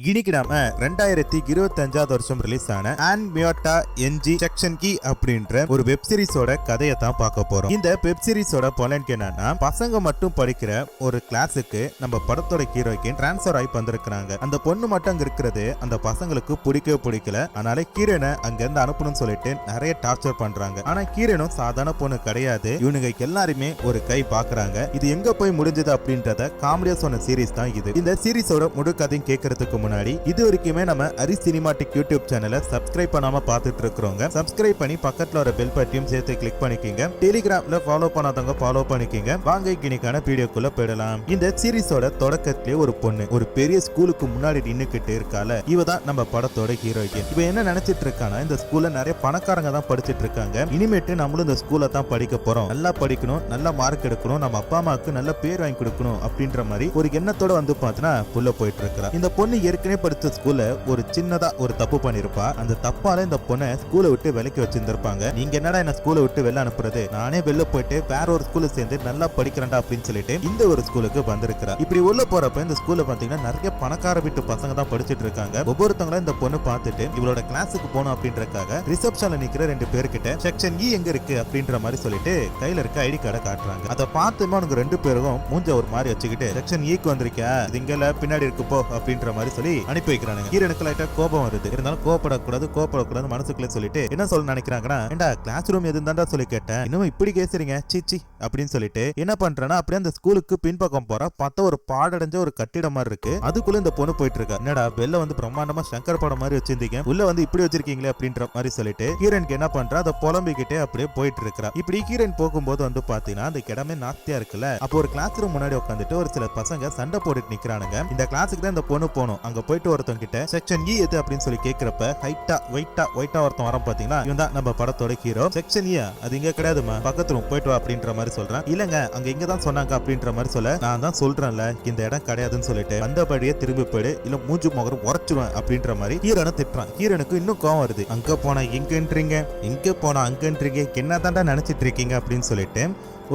இன்னைக்கு நாம 2025 வருஷம் ரிலீஸ் ஆன ஆன் மியோட்டா என்ஜி செக்ஷன் கி அப்படின்ற ஒரு வெப் சீரிஸோட கதையை தான் பார்க்க போறோம். இந்த வெப் சீரிஸோட பொலன்க்கு என்னன்னா, பசங்க மட்டும் படிக்கிற ஒரு கிளாஸுக்கு நம்ம படத்தோட ஹீரோய்க்கு டிரான்ஸ்பர் ஆகி வந்திருக்காங்க. அந்த பொண்ணு மட்டும் அங்க இருக்கிறது அந்த பசங்களுக்கு பிடிக்கல. அதனால கீரனை அங்க இருந்து அனுப்பணும்னு சொல்லிட்டு நிறைய டார்ச்சர் பண்றாங்க. ஆனா கீரனும் சாதாரண பொண்ணு கிடையாது. இவனுங்க எல்லாருமே ஒரு கை பாக்குறாங்க. இது எங்க போய் முடிஞ்சது அப்படின்றத காமெடியா சொன்ன சீரிஸ் தான் இது. இந்த சீரிஸோட முழு கதையும் கேட்கறதுக்கு முன்னாடி இது வரைக்குமே நம்ம அரி சினிமாட்டிக் யூடியூப் சேனலை சப்ஸ்கிரைப் பண்ணாம பார்த்துட்டு இருக்கிறோங்க. சப்ஸ்கிரைப் பண்ணி பக்கத்துல ஒரு பெல் பட்டியும் சேர்த்து கிளிக் பண்ணிக்கங்க. டெலிகிராம்ல ஃபாலோ பண்ணாதவங்க ஃபாலோ பண்ணிக்கங்க. வாங்க இன்னைக்கான வீடியோக்குள்ள போயிடலாம். இந்த சீரிஸோட தொடக்கத்திலே ஒரு பொண்ணு ஒரு பெரிய ஸ்கூலுக்கு முன்னாடி நின்னுக்கிட்டு இருக்கால, இவ தான் நம்ம படத்தோட ஹீரோயின். இவ என்ன நினைச்சிட்டு இருக்கானா, இந்த ஸ்கூல்ல நிறைய பணக்காரங்க தான் படிச்சிட்டு இருக்காங்க. இனிமேட்டு நம்மளும் இந்த ஸ்கூல்ல தான் படிக்க போறோம். நல்லா படிக்கணும், நல்ல மார்க் எடுக்கணும், நம்ம அப்பா அம்மாவுக்கு நல்ல பேர் வாங்கி கொடுக்கணும் அப்படின்ற மாதிரி ஒரு எண்ணத்தோட வந்து பார்த்தீங்கன்னா புள்ள போயிட்டு இருக்கா. இந்த பொண்ணு ஏற்கனவே படிச்ச ஸ்கூல்ல ஒரு சின்னதா ஒரு தப்பு பண்ணிருப்பா. அந்த தப்பால இந்த பொண்ணை ஸ்கூலை விட்டு விலக்கி வச்சிருந்திருப்பாங்க. நீங்க என்னடா என்ன ஸ்கூலை விட்டு வெளில அனுப்புறது, நானே வெளில போயிட்டு வேற ஒரு ஸ்கூல்ல சேர்ந்து நல்லா படிக்கிறேன்டா அப்படின்னு சொல்லிட்டு இந்த ஒரு ஸ்கூலுக்கு வந்திருக்கிறா. இப்படி உள்ள போறப்ப இந்த ஸ்கூல்ல பாத்தீங்கன்னா நிறைய பணக்கார வீட்டு பசங்க தான் படிச்சிட்டு இருக்காங்க. ஒவ்வொருத்தவங்களும் இந்த பொண்ணு பார்த்துட்டு இவளோட கிளாஸுக்கு போகணும் அப்படின்றக்காக ரிசப்ஷன்ல நிக்கிற 2 பேர்கிட்ட செக்ஷன் இ எங்க இருக்கு அப்படின்ற மாதிரி சொல்லிட்டு கையில இருக்க ஐடி கார்டை காட்டுறாங்க. அதை பார்த்துமே அவனுக்கு 2 பேரும் மூஞ்ச ஒரு மாதிரி வச்சுக்கிட்டு செக்ஷன் இக்கு வந்திருக்கா, இது இங்கல பின்னாடி இருக்கு போ அப்படின்ற மாதிரி சொல்லி அனுப்பி வைக்கிறாங்க. ஹீரோனுக்கு லைட்டா கோபம் வருது. இருந்தாலும் கோபப்படக்கூடாது மனசுக்குள்ளே சொல்லிட்டு என்ன சொல்ல நினைக்கிறாங்கன்னா, ஏண்டா கிளாஸ் ரூம் எதுவும் தாண்டா சொல்லி கேட்டேன், இன்னும் இப்படி கேசுறீங்க சீச்சி அப்படின்னு சொல்லிட்டு என்ன பண்றேன்னா அப்படியே அந்த ஸ்கூலுக்கு பின்பக்கம் போற பார்த்தா ஒரு பாடடைஞ்ச ஒரு கட்டிடம் மாதிரி இருக்கு. அதுக்குள்ள இந்த பொண்ணு போயிட்டு இருக்கா. என்னடா வெளில வந்து பிரம்மாண்டமா சங்கர் படம் மாதிரி வச்சிருந்தீங்க, உள்ள வந்து இப்படி வச்சிருக்கீங்களே அப்படின்ற மாதிரி சொல்லிட்டு ஹீரோனுக்கு என்ன பண்றா, அதை புலம்பிக்கிட்டே அப்படியே போயிட்டு இருக்கா. இப்படி ஹீரோன் போகும்போது வந்து பாத்தீங்கன்னா அந்த இடமே நாஸ்தியா இருக்குல்ல. அப்போ ஒரு கிளாஸ் ரூம் முன்னாடி உட்காந்துட்டு ஒரு சில பசங்க சண்டை போட்டுட்டு நிக்கிறானுங்க. இந்த கிளாஸுக்கு தான் இந்த பொண்ணு போகணும். அங்க போயிட்டு ஒருத்தவங்க கிட்ட செக்ஷன் இ எது அப்படின்னு சொல்லி கேக்குறப்ப ஹைட்டா ஒயிட்டா ஒருத்தன் வர பாத்தீங்களா, இவன் தான் நம்ம படத்தோட ஹீரோ. செக்ஷன் இ அது இங்க கிடையாதுமா, பக்கத்து ரூம் போயிட்டு வா அப்படின்ற மாதிரி சொல்றான். இல்லங்க அங்க இங்க தான் சொன்னாங்க அப்படின்ற மாதிரி சொல்ல, நான் தான் சொல்றேன்ல இந்த இடம் கிடையாதுன்னு சொல்லிட்டு வந்தபடியே திரும்பி போயிடு, இல்ல மூஞ்சி முகரம் உரைச்சிருவேன் அப்படின்ற மாதிரி ஹீரோனை திட்டுறான். ஹீரோனுக்கு இன்னும் கோவம் வருது. அங்க போனா எங்கன்றீங்க, இங்க போனா அங்கன்றீங்க, என்ன தாண்டா நினைச்சிட்டு இருக்கீங்க அப்படின்னு சொல்லிட்டு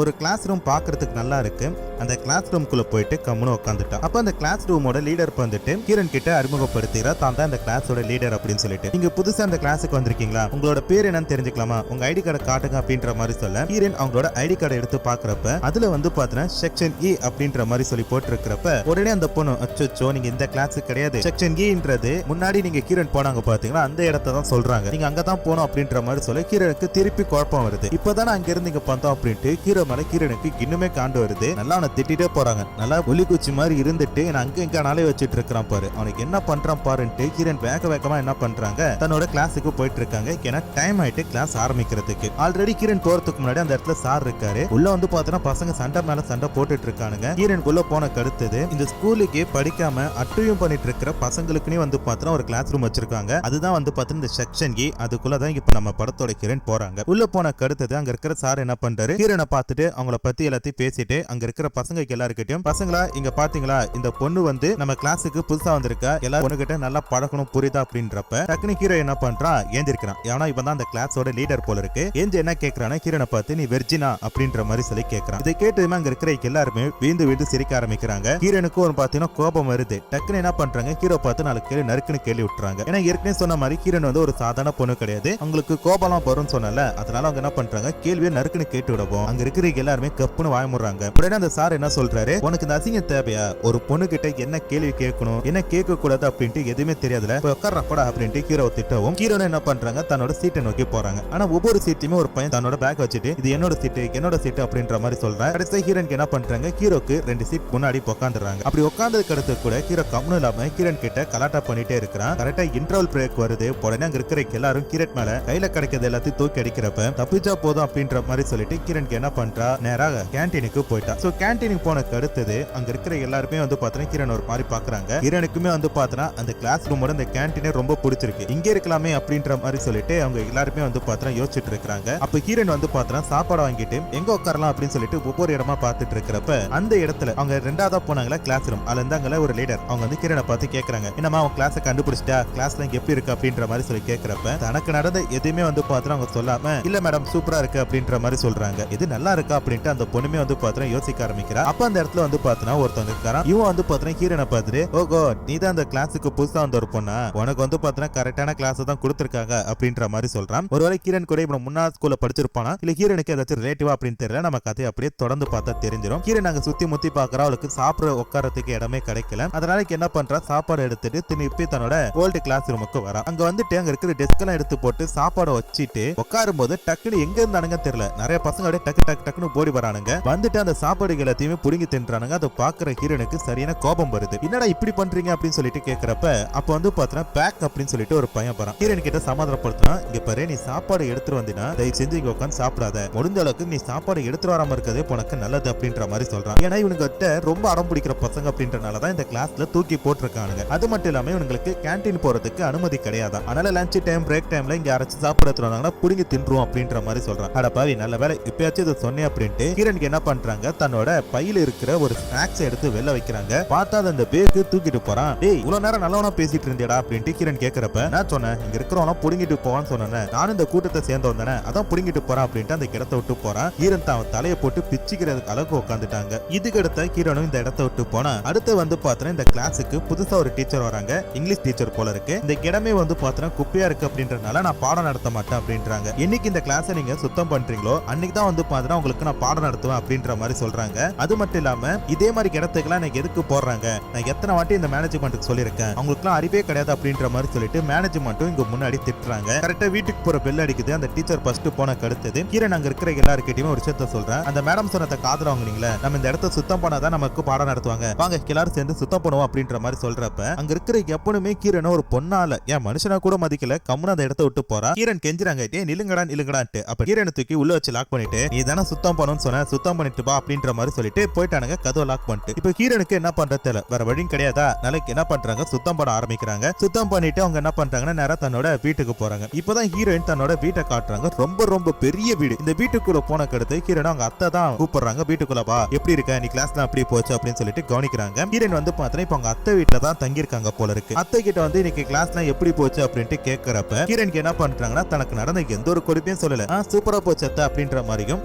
ஒரு கிளாஸ் ரூம் பாக்குறதுக்கு நல்லா இருக்கு. அந்த கிளாஸ் ரூம்குள்ள போயிட்டு கம்முன்னு உட்காந்துட்டான். அப்ப அந்த கிளாஸ் ரூமோட லீடர் வந்துட்டு ஹீரோன் கிட்ட அறிமுகப்படுத்துறா, தான் தான் இந்த கிளாஸோட லீடர் அப்படின்னு சொல்லிட்டு. நீங்க புதுசா அந்த கிளாஸுக்கு வந்திருக்கீங்களா, உங்களோட பேர் என்னன்னு தெரிஞ்சுக்கலாமா, உங்க ஐடி கார்டை காட்டுங்க அப்படின்ற மாதிரி சொல்ல, ஹீரோன் அவங்களோட ஐடி கார்டை எடுத்து பாக்குறப்ப அதுல வந்து பாத்தீங்கன்னா செக்ஷன் இ அப்படின்ற மாதிரி சொல்லி போட்டிருக்கிறப்ப உடனே அந்த பொண்ணு, அச்சோ நீங்க இந்த கிளாஸ் கிடையாது, செக்ஷன் இன்றது முன்னாடி நீங்க ஹீரோன் போனாங்க பாத்தீங்களா அந்த இடத்த தான் சொல்றாங்க, நீங்க அங்கதான் போனோம் அப்படின்ற மாதிரி சொல்ல ஹீரோனுக்கு திருப்பி குழப்பம் வருது. இப்பதானே அங்க இருந்து இங்க பார்த்தோம் அப்படின்ட்டு ஹீரோ மேல ஹீரோனுக்கு இன்னுமே காண்டு வருது. நல்லா அவனை திட்டிட்டே போறாங்க. நல்லா ஒலி குச்சி மாதிரி இருந்துட்டு அங்க இங்க நாளே வச்சிட்டு இருக்கிறான் பாரு, அவனுக்கு என்ன பண்றான் பாருன்ட்டு ஹீரோன் வேகமா என்ன பண்றாங்க, தன்னோட கிளாஸுக்கு போயிட்டு இருக்காங்க. ஏன்னா டைம் ஆயிட்டு கிளாஸ் ஆரம்பிக்கிறதுக்கு. ஆல்ரெடி ஹீரோன் போறதுக்கு முன்னாடி அந்த இடத்துல சார் இருக்காரு. உள்ள வந்து பாத்தீங்கன்னா பசங்க சண்டை மேல சண்டை போட்டுட்டு இருக்கானுங்க. ஹீரோன் உள்ள போன கடுத்தது இந்த ஸ்கூலுக்கு படிக்காம அட்டையும் பண்ணிட்டு இருக்கிற பசங்களுக்குனே வந்து பாத்தீங்கன்னா ஒரு கிளாஸ் ரூம் வச்சிருக்காங்க. அதுதான் வந்து பாத்தீங்கன்னா இந்த செக்ஷன் இ. அதுக்குள்ளதான் இப்ப நம்ம படத்தோட ஹீரோன் போறாங்க. உள்ள போன கடுத்தது அங்க இருக்கிற சார் என்ன பண்றாரு, ஹீரோனை பார்த்துட்டு அவங்கள பத்தி எல்லாத்தையும் பேசிட்டு அங்க இருக்கிற பசங்க எல்லாருக்கிட்டையும், பசங்களா இங்க பாத்தீங்களா இந்த பொண்ணு வந்து நம்ம கிளாஸுக்கு புதுசா வந்திருக்கா, எல்லாரும் பொண்ணுகிட்ட நல்லா பழக்கணும் புரியுதா அப்படின்றப்ப டக்குனு ஹீரோ என்ன பண்றான், ஏந்திருக்கிறான். ஏன்னா இவன் தான் அந்த கிளாஸோட லீடர் போல இருக்கு. ஏஞ்சி என்ன கேட்கறானா, ஹீரோனை பார்த்து நீ வெர்ஜினா அப்படின்ற மாதிரி சொல்லி கேட்கறான். இதை கேட்டதுமே அங்க இருக்கிற எல்லாருமே வீந்து சிரிக்க ஆரம்பிக்கிறாங்க. ஹீரோனுக்கு ஒரு பாத்தீங்கன்னா கோபம் வருது. டக்குன்னு என்ன பண்றாங்க, ஹீரோ பார்த்து நாலு கேள்வி நறுக்குன்னு கேள்வி விட்டுறாங்க. ஏன்னா ஏற்கனவே சொன்ன மாதிரி ஹீரோன் வந்து ஒரு சாதாரண பொண்ணு கிடையாது, அவங்களுக்கு கோபம் வரும்னு சொன்னல, அதனால அவங்க என்ன பண்றாங்க, கேள்வியை நறுக்குன்னு கேட்டு விடவும் அங்க இருக்கிற எல்லாருமே கப்புன்னு வாயமுறாங்க. உடனே அந்த சார் என்ன சொல்றாரு, உனக்கு இந்த அசிங்கம் தேவையா, ஒரு பொண்ணு கிட்ட என்ன கேள்வி கேட்கணும் என்ன கேட்க கூடாது அப்படின்ட்டு எதுவுமே தெரியாதுல, உட்கார்றப்படா அப்படின்ட்டு ஹீரோ திட்டவும் ஹீரோனை என்ன பண்றாங்க, தன்னோட சீட்டை நோக்கி போறாங்க. ஆனா ஒவ்வொரு சீட்டையுமே ஒரு பையன் தன்னோட பேக் வச்சுட்டு இது என்னோட சீட்டு அப்படின்ற மாதிரி சொல்றேன். கடைசி ஹீரோனுக்கு என்ன பண்றாங்க, ஹீரோக்கு 2 சீட் முன்னாடி உட்காந்துறாங்க. அப்படி உட்கார்ந்ததுக்கு அடுத்து கூட ஹீரோ கம்னு இல்லாம ஹீரோன் கிட்ட கலாட்டா பண்ணிட்டே இருக்கிறான். கரெக்டா இன்டர்வல் பிரேக் வருது. உடனே அங்க இருக்கிற எல்லாரும் ஹீரோன் மேல கையில கிடைக்கிறது எல்லாத்தையும் தூக்கி அடிக்கிறப்ப தப்பிச்சா போதும் அப்படின்ற மாதிரி சொல்லிட்டு ஹீரோனுக்கு என்ன பண்றா, நேராக கேன்டீனுக்கு போயிட்டா. சோ கேன்டீனுக்கு போனக்கு அடுத்தது அங்க இருக்கிற எல்லாருமே வந்து பாத்தீங்கன்னா ஹீரோன் ஒரு மாதிரி பாக்குறாங்க. ஹீரோனுக்குமே வந்து பாத்தீங்கன்னா அந்த கிளாஸ் ரூமோட அந்த கேன்டீனே ரொம்ப பிடிச்சிருக்கு, இங்க இருக்கலாமே அப்படின்ற மாதிரி சொல்லிட்டு அவங்க எல்லாருமே வந்து பாத்தீங்கன்னா யோசிச்சுட்டு இருக்காங்க. அப்ப ஹீரோன் வந்து பாத்தீங்கன்னா சாப்பாடு வாங்கிட்டு எங்க உட்காரலாம் அப்படின்னு சொல்லிட்டு ஒவ்வொரு இடமா பாத்துட்டு இருக்கிறப்ப அந்த இடத்துல அவங்க 2ஆவதா போனாங்களா கிளாஸ் ரூம், அதுல இருந்தாங்களா ஒரு லீடர். அவங்க வந்து ஹீரோனை பார்த்து கேக்குறாங்க, என்னமா அவன் கிளாஸை கண்டுபிடிச்சிட்டா, கிளாஸ்ல எப்படி இருக்கு அப்படின்ற மாதிரி சொல்லி கேக்குறப்ப தனக்கு நடந்த எதுவுமே வந்து பாத்தீங்கன்னா அவங்க சொல்லாம, இல்ல மேடம் சூப்பரா இருக்கு அப்படின்ற மாதிரி சொல்றாங்க. இது நல்லா இருக்கா அப்படின்ட்டு அந்த பொண்ணுமே வந்து பாத்தீங்கன்னா யோசிக்க ஆரம்பிக்கிறா. அப்ப அந்த இடத்துல வந்து பாத்தீங்கன்னா ஒருத்தவங்க இருக்காராம். இவன் வந்து பாத்தீங்கன்னா ஹீரோனை பார்த்துட்டு, ஓகோ நீ தான் அந்த கிளாஸுக்கு புதுசா வந்த ஒரு பொண்ணா, உனக்கு வந்து பாத்தீங்கன்னா கரெக்டான கிளாஸ் தான் கொடுத்திருக்காங்க அப்படின்ற மாதிரி சொல்றான். ஒருவேளை ஹீரோன் கூட இப்ப முன்னாள் ஸ்கூல்ல படிச்சிருப்பானா இல்ல ஹீரோனுக்கு ஏதாச்சும் ரிலேட்டிவா அப்படின்னு தெரியல. நம்ம கதையை அப்படியே தொடர்ந்து பார்த்தா தெரிஞ்சிடும். ஹீரோன் அங்க சுத்தி முத்தி பாக்குறா. அவளுக்கு சாப்பிட உட்காரத்துக்கு இடமே கிடைக்கல. அதனால என்ன பண்றா, சாப்பாடு எடுத்துட்டு திருப்பி தன்னோட ஓல்டு கிளாஸ் ரூமுக்கு வரா. அங்க வந்துட்டு அங்க இருக்கிற டெஸ்க் எல்லாம் எடுத்து போட்டு சாப்பாடு வச்சுட்டு உட்காரும் போது டக்குனு எங்க இருந்தானுங்க தெரியல, நிறைய பசங்க அப்படியே டக்கு டக்கு டக்குன்னு ஓடி வரானுங்க. வந்துட்டு அந்த சாப்பாடு எல்லாத்தையுமே புடுங்கி தின்றானுங்க. அதை பாக்குற ஹீரோனுக்கு சரியான கோபம் வருது. என்னடா இப்படி பண்றீங்க அப்படின்னு சொல்லிட்டு கேக்குறப்ப அப்ப வந்து பாத்தீங்கன்னா பேக் அப்படின்னு சொல்லிட்டு ஒரு பையன் போறான். ஹீரோன் கிட்ட சமாதானப்படுத்துறான். இங்க பாரு, நீ சாப்பாடு எடுத்துட்டு வந்தீங்கன்னா தயவு செஞ்சு இங்க உட்காந்து சாப்பிடாத, முடிஞ்ச அளவுக்கு நீ சாப்பாடு எடுத்துட்டு வராம இருக்கதே உனக்கு நல்லது அப்படின்ற மாதிரி சொல்றான். ஏன்னா இவனுக்கு ரொம்ப அடம் பிடிக்கிற பசங்க அப்படின்றனாலதான் இந்த கிளாஸ்ல தூக்கி போட்டிருக்கானுங்க. அது மட்டும் இல்லாம இவங்களுக்கு கேண்டீன் போறதுக்கு அனுமதி கிடையாது. அதனால லஞ்ச் டைம் பிரேக் டைம்ல இங்க அரைச்சு சாப்பிட எடுத்துறாங்கன்னா புடிங்கி தின்றும் அப்படின்ற மாதிரி சொல்றான். அட பாவி, நல்ல வேலை இப்பயாச்சும் இதை சொன்னேன் அப்படின்ட்டு ஹீரோனுக்கு என்ன பண்றாங்க, தன்னோட பையில இருக்கிற ஒரு ஸ்நாக்ஸ் எடுத்து வெளில வைக்கிறாங்க. பார்த்தா அந்த பேக்கு தூக்கிட்டு போறான். டேய் இவ்வளவு நேரம் நல்லவனா பேசிட்டு இருந்தியடா அப்படின்ட்டு ஹீரோன் கேக்குறப்ப நான் சொன்னேன், இங்க இருக்கிறவன புடுங்கிட்டு போவான்னு சொன்னேன், நானும் இந்த கூட்டத்தை சேர்ந்து வந்தேன், அதான் புடுங்கிட்டு போறான் அப்படின்ட்டு அந்த இடத்தை விட்டு போறான். ஹீரோன் தான் தலையை போட்டு பிச்சுக்கிறதுக்கு அளவுக்கு உட்காந்துட்டாங்க. இதுக்கு அடுத்த ஹீரோனும் இந்த இடத்தை விட்டு போனா அடுத்து வந்து பாத்தீங்கன்னா இந்த கிளாஸுக்கு புதுசா ஒரு டீச்சர் வராங்க. இங்கிலீஷ் டீச்சர் போல இருக்கு. இந்த இடமே வந்து பாத்தீங்கன்னா குப்பையா இருக்கு அப்படின்றனால நான் பாடம் நடத்த மாட்டேன் அப்படின்றாங்க. என்னைக்கு இந்த கிளாஸை நீங்க சுத்தம் பண்றீங்களோ அன்னைக்கு தான் வந்து பாத்தீங்கன்னா உங்களுக்கு நான் பாடம் நடத்துவேன் அப்படின்ற மாதிரி சொல்றாங்க. அது மட்டும் இல்லாம இதே மாதிரி இடத்துக்குலாம் எனக்கு எதுக்கு போடுறாங்க, நான் எத்தனை வாட்டி இந்த மேனேஜ்மெண்ட்டுக்கு சொல்லியிருக்கேன், அவங்களுக்குலாம் அறிவே கிடையாது அப்படின்ற மாதிரி சொல்லிட்டு மேனேஜ்மெண்ட்டும் இங்க முன்னாடி திட்டுறாங்க. கரெக்டா வீட்டுக்கு போற பெல் அடிக்குது. அந்த டீச்சர் ஃபர்ஸ்ட் போன அடுத்தது ஹீரோன் அங்க இருக்கிற எல்லாருக்கிட்டையும் ஒரு விஷயத்த சொல்றேன். அந்த மேடம் சொன்னத காதுல வாங்குனீங்களே, நம்ம இந்த இடத்த சுத்தம் பண்ணாதான் நமக்கு பாடம் நடத்துவாங்க, வாங்க எல்லாரும் சேர்ந்து சுத்தம் பண்ணுவோம் அப்படின்ற மாதிரி சொல்றப்ப அங்க இருக்கிற எப்பவுமே ஹீரோனை ஒரு பொண்ணால ஏன் மனுஷனா கூட மதிக்கல கம்முன்னு அந்த இடத்த விட்டு போறா. ஹீரோன் கெஞ்சுறாங்க, ஏ நிலுங்கடா நிலுங்கடான்ட்டு. அப்ப ஹீரோனை தூக்கி உள்ள வச்சு லாக் பண்ணிட்டு, நீ தானே சுத்தம் பண்ணணும்னு சொன்ன, சுத்தம் பண்ணிட்டு பா அப்படின்ற மாதிரி சொல்லிட்டு போயிட்டானுங்க. கதவை லாக் பண்ணிட்டு இப்ப ஹீரோனுக்கு என்ன பண்றது தெரியல, வேற வழியும் கிடையாதா. நாளைக்கு என்ன பண்றாங்க, சுத்தம் பண்ண ஆரம்பிக்கிறாங்க. சுத்தம் பண்ணிட்டு அவங்க என்ன பண்றாங்கன்னா நேரா தன்னோட வீட்டுக்கு போறாங்க. இப்பதான் ஹீரோயின் தன்னோட வீட்டை காட்டுறாங்க. ரொம்ப ரொம்ப பெரிய வீடு. இந்த வீட்டுக்குள்ள போன கடுத்து ஹீரோன் அவங்க அத்தை தான் கூப்பிடுறாங்க. வீட்டுக்குள்ள வா, எப்படி இருக்க, நீ கிளாஸ்ல அப்படி போச்சு அப்படின்னு சொல்லிட்டு கவனிக்கிறாங்க. ஹீரோயின் வந்து பாத்தீங்கன்னா இப்ப அவங்க அத்தை வீட்டுல தான் தங்கி இருக்காங்க போல இருக்கு. அத்தை கிட்ட வந்து இன்னைக்கு கிளாஸ்ல எப்படி போச்சு அப்படின்ட்டு கேட்கறப்ப ஹீரோயினுக்கு என்ன பண்றாங்கன்னா தனக்கு நடந்த எந்த ஒரு குறிப்பையும் சொல்லல, சூப்பரா போச்சு அத்தை அப்படின்ற மாதிரியும்,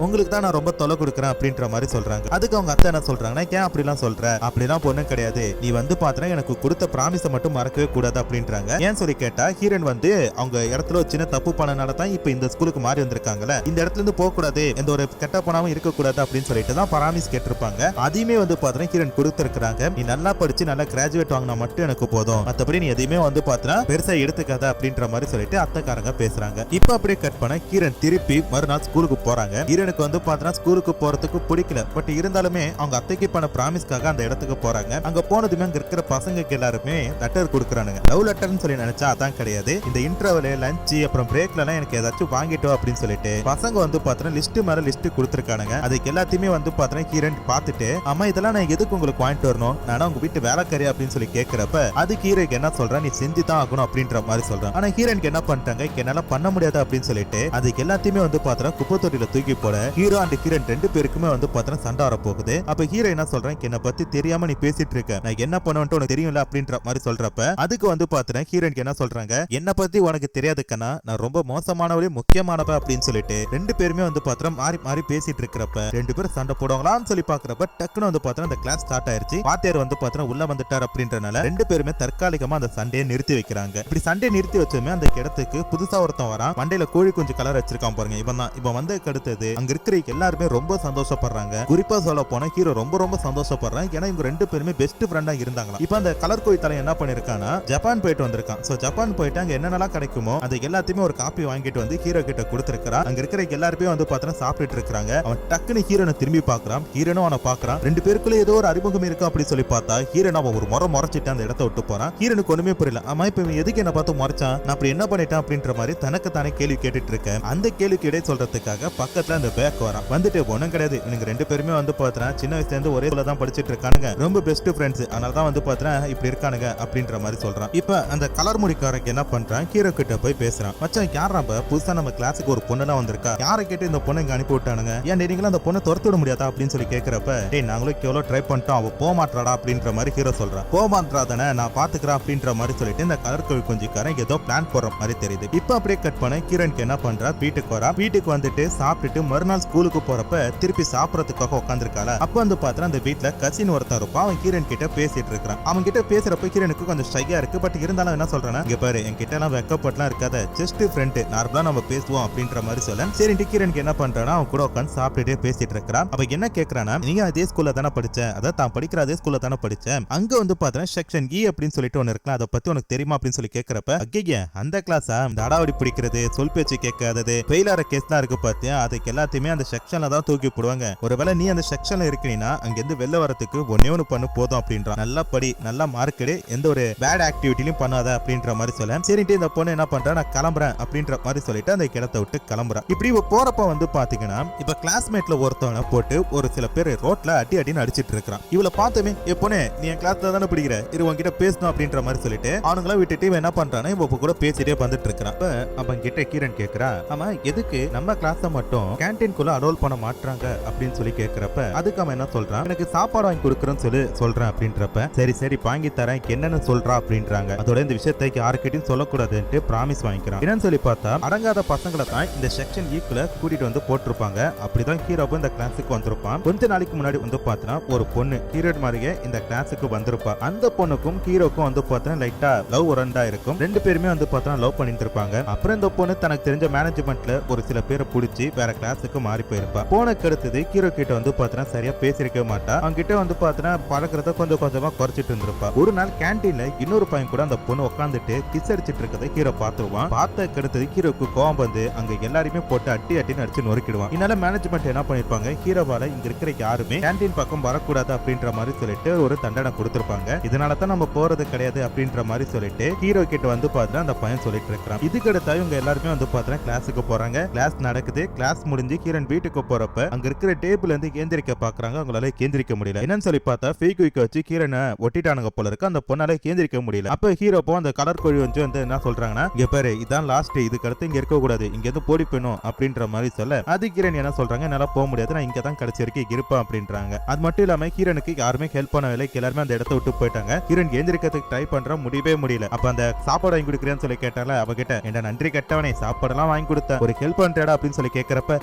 உங்களுக்கு தான் நான் ரொம்ப தொலை கொடுக்குறேன் அப்படின்ற மாதிரி சொல்றாங்க. அதுக்கு அவங்க அத்தை என்ன சொல்றாங்கன்னா, ஏன் அப்படிலாம் சொல்ற, அப்படிலாம் பொண்ணு கிடையாது, நீ வந்து பாத்தீங்கன்னா எனக்கு கொடுத்த பிராமிஸை மட்டும் மறக்கவே கூடாது அப்படின்றாங்க. ஏன் சொல்லி கேட்டா ஹீரோயின் வந்து அவங்க இடத்துல ஒரு சின்ன தப்பு பண்ணனால தான் இப்ப இந்த ஸ்கூலுக்கு மாறி வந்திருக்காங்கல்ல, இந்த இடத்துல இருந்து போக கூடாது, எந்த ஒரு கெட்ட பணமும் இருக்க கூடாது அப்படின்னு சொல்லிட்டு தான் பிராமிஸ் கேட்டிருப்பாங்க. அதையுமே வந்து பாத்தீங்கன்னா ஹீரோயின் கொடுத்திருக்காங்க. நீ நல்லா படிச்சு நல்லா கிராஜுவேட் வாங்கினா மட்டும் எனக்கு போதும், மத்தபடி நீ எதையுமே வந்து பாத்தீங்கன்னா பெருசா எடுத்துக்காத அப்படின்ற மாதிரி சொல்லிட்டு அத்தைக்காரங்க பேசுறாங்க. இப்ப அப்படியே கட் பண்ண ஹீரோயின் திருப்பி மறுநாள் ஸ்கூலுக்கு போறாங்க. ஹீரோனுக்கு வந்து பாத்தீங்கன்னா ஸ்கூலுக்கு போறதுக்கு பிடிக்கல. பட் இருந்தாலுமே அவங்க அத்தைக்கு பண்ண பிராமிஸ்க்காக அந்த இடத்துக்கு போறாங்க. அங்க போனதுமே அங்க இருக்கிற பசங்களுக்கு எல்லாருமே லெட்டர் கொடுக்குறானுங்க. லவ் லெட்டர்னு சொல்லி நினைச்சா அதான் கிடையாது. இந்த இன்டர்வல் லஞ்ச் அப்புறம் பிரேக்ல எல்லாம் எனக்கு ஏதாச்சும் வாங்கிட்டோம் அப்படின்னு சொல்லிட்டு பசங்க வந்து பாத்தீங்கன்னா லிஸ்ட் மேல லிஸ்ட் கொடுத்துருக்கானுங்க. அதுக்கு எல்லாத்தையுமே வந்து பாத்தீங்கன்னா ஹீரோயின் பார்த்துட்டு, அம்மா இதெல்லாம் நான் எதுக்கு உங்களுக்கு வாங்கிட்டு வரணும், நானும் உங்க வீட்டு வேலைக்காரி அப்படின்னு சொல்லி கேட்கிறப்ப அதுக்கு ஹீரோக்கு என்ன சொல்றேன், நீ செஞ்சு தான் ஆகணும் அப்படின்ற மாதிரி சொல்றான். ஆனா ஹீரோயினுக்கு என்ன பண்ணிட்டாங்க, என்னால பண்ண முடியாது அப்படின்னு சொல்லிட்டு அதுக்கு எல்லாத்தையுமே வந்து பாத்தீங்கன்னா குப்பை தொட்டியில தூக்கி போட ஹீரோ அண்ட் ஹீரோயின் ரெண்டு பேருக்குமே வந்து பாத்தீங்கன்னா சண்டை வர போகுது. அப்ப ஹீரோ என்ன சொல்றேன், என்னை பத்தி தெரியாம நீ பேசிட்டு இருக்க, நான் என்ன பண்ணுவேன்ட்டு உனக்கு தெரியும்ல அப்படின்ற மாதிரி சொல்றப்ப அதுக்கு வந்து பாத்தீங்கன்னா ஹீரோயினுக்கு என்ன சொல்றாங்க, என்ன பத்தி உனக்கு தெரியாதுக்கன்னா நான் ரொம்ப மோசமானவளே முக்கியமானவ அப்படின்னு சொல்லிட்டு ரெண்டு பேருமே வந்து பாத்தீங்கன்னா மாறி மாறி பேசிட்டு இருக்கிறப்ப ரெண்டு பேரும் சண்டை போடுவாங்களான்னு சொல்லி பாக்குறப்ப டக்குன்னு வந்து பாத்தீங்கன்னா அந்த கிளாஸ் ஸ்டார்ட் ஆயிருச்சு. வாத்தியார் வந்து பாத்தீங்கன்னா உள்ள வந்துட்டார் அப்படின்றனால ரெண்டு பேருமே தற்காலிகமா அந்த சண்டையை நிறுத்தி வைக்கிறாங்க. இப்படி சண்டையை நிறுத்தி வச்சுமே அந்த இடத்துக்கு புதுசா ஒருத்தன் வரான். மண்டையில கோழி குஞ்சு கலர் வச்சிருக்கான் பாருங்க, இவன் தான். இவன் வந்து அடுத்தது அங்க இருக்கிற எல்லாருமே ரொம்ப சந்தோஷப்படுறாங்க. குறிப்பா சொல்ல போனா ஹீரோ ரொம்ப ரொம்ப சந்தோஷப்படுறான். ஏன்னா இவங்க ரெண்டு பேருமே பெஸ்ட் ஃப்ரெண்டா இருந்தாங்களா. இப்ப அந்த கலர் கோழி தலை என்ன பண்ணிருக்கானா, ஜப்பான் போயிட்டு வந்திருக்கான். சோ ஜப்பான் போயிட்டு அங்க என்னென்னலாம் கிடைக்குமோ அது எல்லாத்தையுமே ஒரு காப்பி வாங்கிட்டு வந்து ஹீரோ கிட்ட கொடுத்திருக்கான். அங்க இருக்கிற எல்லாருமே வந்து பாத்தீங்கன்னா சாப்பிட்டு இருக்காங்க. அவன் டக்குன்னு ஹீரோனை திரும்பி பாக்குறான். ஹீரோனும் அவனை பாக்குறான். ரெண்டு பேருக்குள்ள ஏதோ ஒரு அறிமுகம் இருக்கு அப்படி சொல்லி பார்த்தா ஹீரோன் அவன் ஒரு முறைச்சிட்டு அந்த இடத்த விட்டு போறான். ஹீரோனுக்கு ஒண்ணுமே புரியல. ஆமா இப்ப எதுக்கு என்ன பார்த்து முறைச்சான், நான் அப்படி என்ன பண்ணிட்டேன் அப்படின்ற மாதிரி தனக்கு தானே கேள்வி கேட்டுட்டு இருக்கேன். அந்த கேள்விக்கு இடை சொல்றதுக்காக பக்கத்துல அந்த பேக் வரான். வந்துட்டு ஒண்ணும் கிடையாது, இவங்க ரெண்டு பேருமே வந்து பாத்தீங்கன்னா சின்ன வயசுல இருந்து ஒரே ஸ்கூல்ல தான் படிச்சிட்டு இருக்கானுங்க, ரொம்ப பெஸ்ட் ஃப்ரெண்ட்ஸ், அதனால தான் வந்து பாத்தீங்கன்னா இப்படி இருக்கானுங்க அப்படின்ற மாதிரி சொல்றான். இப்ப அந்த கலர் முடிக்காரங்க என்ன பண்றான், ஹீரோ கிட்ட போய் பேசுறான். மச்சான் யாரா புதுசா நம்ம கிளாஸுக்கு ஒரு பொண்ணு தான் வந்திருக்கா, யாரை கேட்டு இந்த பொண்ணு இங்க அனுப்பி விட்டானுங்க, ஏன் நீங்களும் அந்த பொண்ணை துரத்து விட முடியாதா அப்படின்னு சொல்லி கேட்கிறப்ப, டேய் நாங்களும் எவ்வளவு ட்ரை பண்ணிட்டோம், அவ போக மாட்டாடா அப்படின்ற மாதிரி ஹீரோ சொல்றான். போக மாட்டாதானே, நான் பாத்துக்கிறேன் அப்படின்ற மாதிரி சொல்லிட்டு இந்த கலர் கோழி கொஞ்சிக்காரன் ஏதோ பிளான் போடுற மாதிரி தெரியுது. இப்ப அப்படியே கட் பண்ண ஹீரோனுக்கு என்ன பண்றா, வீட்டுக்கு வரா. வீட்டுக்கு வந்துட்டு சாப்பிட்டுட்டு மறுநாள் ஸ்கூல் ஸ்கூலுக்கு போறப்ப திருப்பி சாப்பிடறதுக்காக உட்காந்துருக்காள. அப்ப வந்து பாத்தா அந்த வீட்டுல கசின் ஒருத்தர் இருப்பான். அவன் ஹீரோயின் கிட்ட பேசிட்டு இருக்கான். அவன் கிட்ட பேசுறப்ப ஹீரோனுக்கு கொஞ்சம் ஷையா இருக்கு. பட் இருந்தாலும் என்ன சொல்றானா, இங்க பாரு என் கிட்ட எல்லாம் வெக்கப்பட்டுலாம் இருக்காத, ஜஸ்ட் ஃப்ரெண்ட், நார்மலா நம்ம பேசுவோம் அப்படின்ற மாதிரி சொல்ல. சரி ஹீரோனுக்கு என்ன பண்றானா, அவன் கூட உட்காந்து சாப்பிட்டுட்டே பேசிட்டு இருக்கிறான். அவ என்ன கேக்குறானா, நீங்க அதே ஸ்கூல்ல தானே படிச்ச, அதான் தான் படிக்கிற அதே ஸ்கூல்ல தானே படிச்சேன், அங்க வந்து பாத்தா செக்ஷன் இ அப்படின்னு சொல்லிட்டு ஒன்னு இருக்கலாம், அதை பத்தி உனக்கு தெரியுமா அப்படின்னு சொல்லி கேக்குறப்ப, ஐயா அந்த கிளாஸா, இந்த அடாவடி பிடிக்கிறது, சொல் பேச்சு கேட்காதது, ஃபெயிலார கேஸ்லாம் இருக்கு பாத்தியா, அதுக்கு எல்லாத்தையுமே அந்த செக்ஷன்ல தான் தூக்கி போடுவாங்க. ஒருவேளை நீ அந்த செக்ஷன்ல இருக்கீனா அங்க இருந்து வெளில வரதுக்கு ஒன்னே ஒன்னு பண்ணு போதும் அப்படின்றான். நல்லா படி, நல்லா மார்க் எடு, எந்த ஒரு பேட் ஆக்டிவிட்டிலையும் பண்ணாத அப்படின்ற மாதிரி சொல்ல. சரிட்டு இந்த பொண்ணு என்ன பண்றா, நான் கிளம்புறேன் அப்படின்ற மாதிரி சொல்லிட்டு அந்த இடத்தை விட்டு கிளம்புறான். இப்படி போறப்ப வந்து பாத்தீங்கன்னா இப்ப கிளாஸ்மேட்ல ஒருத்தவனை போட்டு ஒரு சில பேர் ரோட்ல அடின்னு அடிச்சிட்டு இருக்கான். இவளை பார்த்தமே, எப்போனே நீ என் கிளாஸ்ல தானே பிடிக்கிற, இரு உன்கிட்ட பேசணும் அப்படின்ற மாதிரி சொல்லிட்டு அவனுங்கள விட்டுட்டு இவன் என்ன பண்றானே, இவ கூட பேசிட்டே வந்துட்டு இருக்கிறான். அவன் கிட்ட கீரன் கேக்குறா, ஆமா எதுக்கு நம்ம கிளாஸ் மட்டும் கேன்டீன்குள்ள அலோல் பண்ண மாட்டாங்க அப்படின்னு சொல்லி கேக்குறப்ப, அதுக்கு அவன் என்ன சொல்றான், எனக்கு சாப்பாடு வாங்கி கொடுக்குறேன்னு சொல்லி சொல்றேன் அப்படின்றப்ப, சரி சரி வாங்கி தரேன் என்னன்னு சொல்றா அப்படின்றாங்க. அதோட இந்த விஷயத்தை யாருக்கிட்டையும் சொல்லக்கூடாதுன்ட்டு பிராமிஸ் வாங்கிக்கிறான். என்னன்னு சொல்லி பார்த்தா, அடங்காத பசங்களை தான் இந்த செக்ஷன் ஈக்குல கூட்டிட்டு வந்து போட்டிருப்பாங்க. அப்படிதான் ஹீரோவும் இந்த கிளாஸுக்கு வந்திருப்பான். கொஞ்ச நாளைக்கு முன்னாடி வந்து பார்த்தா ஒரு பொண்ணு ஹீரோ மாதிரியே இந்த கிளாஸுக்கு வந்திருப்பா. அந்த பொண்ணுக்கும் ஹீரோக்கும் வந்து பார்த்தா லைட்டா லவ் ஒரண்டா இருக்கும். ரெண்டு பேருமே வந்து பார்த்தா லவ் பண்ணிட்டு இருப்பாங்க. அப்புறம் இந்த பொண்ணு தனக்கு தெரிஞ்ச மேனேஜ்மெண்ட்ல ஒரு சில பேரை பிடிச்சி வேற கிளாஸுக்கு மாறி போயிருப்பா. போனக்கு அடுத்தது ஹீரோ கிட்ட வந்து பார்த்தா சரியா பேசிருக்க மாட்டா. அவங்க கிட்ட வந்து பார்த்தா பழக்கிறத கொஞ்சம் கொஞ்சமா குறைச்சிட்டு இருந்திருப்பா. ஒரு நாள் கேன்டீன்ல இன்னொரு பையன் கூட அந்த பொண்ணு உட்காந்துட்டு கிஸ் அடிச்சிட்டு இருக்கதை ஹீரோ பார்த்துருவான். பார்த்ததுக்கு அடுத்தது ஹீரோக்கு கோவம் வந்து அங்க எல்லாருமே போட்டு அடின்னு அடிச்சு நொறுக்கிடுவான். இதனால மேனேஜ்மெண்ட் என்ன பண்ணிருப்பாங்க, ஹீரோவால இங்க இருக்கிற யாருமே கேன்டீன் பக்கம் வரக்கூடாது அப்படின்ற மாதிரி சொல்லிட்டு ஒரு தண்டனை கொடுத்திருப்பாங்க. இதனால தான் நம்ம போறது கிடையாது அப்படின்ற மாதிரி சொல்லிட்டு ஹீரோ கிட்ட வந்து பார்த்தா அந்த பையன் சொல்லிட்டு இருக்கான். இதுக்கு அடுத்து இவங்க எல்லாருமே வந்து பார்த்தா கிளாஸுக்கு போறாங்க. கிளாஸ் நடக்குது. கிளாஸ் முடிஞ்சு ஹீரோன் வீட்டுக்கு போறப்ப அங்க இருக்கிற டேபிள் வந்து கேந்திரிக்க பாக்குறாங்க. அவங்களால கேந்திரிக்க முடியல. என்னன்னு சொல்லி பார்த்தா ஃபேக் வீக் வச்சு ஹீரோனை ஒட்டிட்டானுங்க போல இருக்கு. அந்த பொண்ணால கேந்திரிக்க முடியல. அப்ப ஹீரோ அந்த கலர் கோழி வந்து என்ன சொல்றாங்கன்னா, இங்க பாரு இதான் லாஸ்ட், இதுக்கு அடுத்து இங்க இருக்க கூடாது, இங்க இருந்து போடி போயணும் அப்படின்ற மாதிரி சொல்ல, அது ஹீரோன் என்ன சொல்றாங்க, என்னால போக முடியாது, நான் இங்க தான் கடைசி வரைக்கும் இருப்பேன் அப்படின்றாங்க. அது மட்டும் இல்லாம ஹீரோனுக்கு யாருமே ஹெல்ப் பண்ணவில்லை. எல்லாருமே அந்த இடத்த விட்டு போயிட்டாங்க. ஹீரோன் எந்திரிக்கிறதுக்கு ட்ரை பண்ற, முடியவே முடியல. அப்ப அந்த சாப்பாடு வாங்கி கொடுக்குறேன்னு சொல்லி கேட்டால, அவகிட்ட என்ன நன்றி கட்டவனே, சாப்பாடெல்லாம் வாங்கி கொடுத்த, ஒரு ஹெல்ப் பண்றடா அப்படின்னு சொல்லி கேட்கறப்ப,